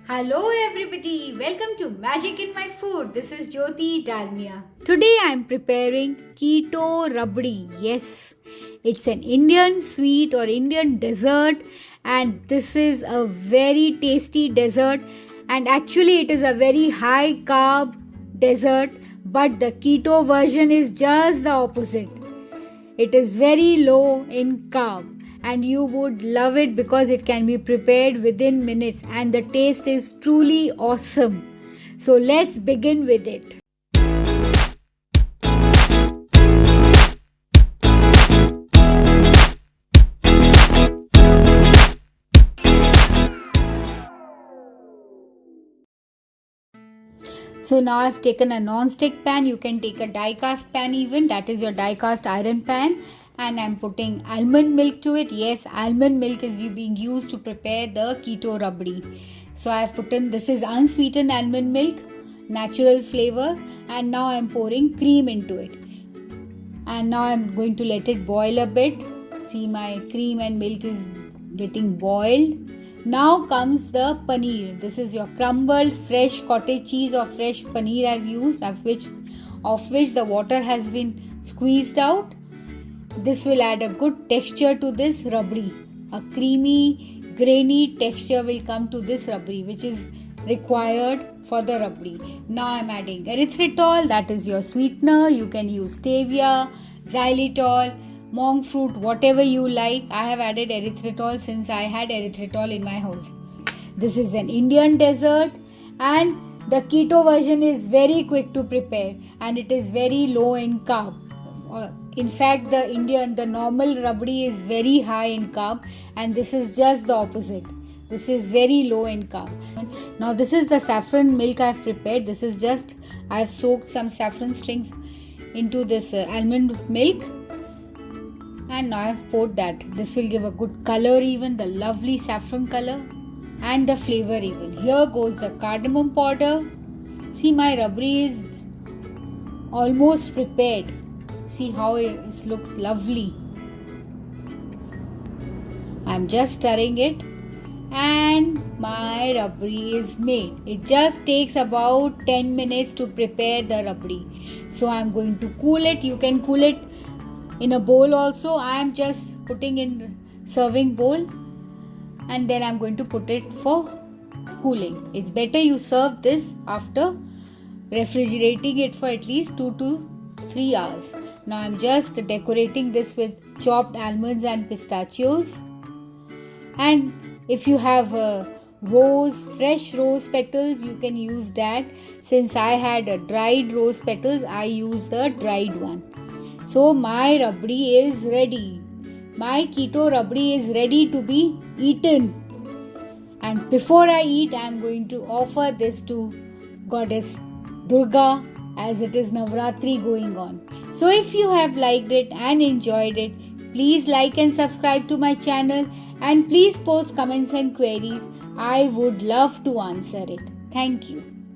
Hello everybody, welcome to Magic in My Food. This is Jyoti Dalmia. Today I am preparing Keto Rabri. Yes, it's an Indian sweet or Indian dessert, and this is a very tasty dessert, and actually it is a very high carb dessert, but the keto version is just the opposite. It is very low in carb and you would love it because it can be prepared within minutes and the taste is truly awesome. So let's begin with it. So now I've taken a non-stick pan. You can take a die-cast pan even, that is your die-cast iron pan, and I'm putting almond milk to it. Yes, almond milk is being used to prepare the keto rabdi. So I've put in, this is unsweetened almond milk, natural flavor, and now I'm pouring cream into it. And now I'm going to let it boil a bit. See, my cream and milk is getting boiled. Now comes the paneer. This is your crumbled fresh cottage cheese or fresh paneer I've used, of which the water has been squeezed out. This will add a good texture to this rabri. A creamy, grainy texture will come to this rabri, which is required for the rabri. Now I'm adding erythritol, that is your sweetener. You can use stevia, xylitol, monk fruit, whatever you like. I have added erythritol since I had erythritol in my house. This is an Indian dessert and the keto version is very quick to prepare and it is very low in carb. In fact, the normal rabdi is very high in carb and this is just the opposite. This is very low in carb. Now this is the saffron milk I have prepared. This is just, I have soaked some saffron strings into this almond milk. And now I have poured that. This will give a good color, even the lovely saffron color and the flavor even. Here goes the cardamom powder. See, my rabri is almost prepared. See how it looks lovely. I'm just stirring it and my rabri is made. It just takes about 10 minutes to prepare the rabri. So I'm going to cool it. You can cool it in a bowl also. I am just putting in serving bowl and then I'm going to put it for cooling. It's better you serve this after refrigerating it for at least 2 to 3 hours. Now I'm just decorating this with chopped almonds and pistachios. And if you have fresh rose petals, you can use that. Since I had dried rose petals, I used the dried one. So my rabdi is ready. My keto rabdi is ready to be eaten. And before I eat, I am going to offer this to Goddess Durga as it is Navratri going on. So if you have liked it and enjoyed it, please like and subscribe to my channel and please post comments and queries. I would love to answer it. Thank you.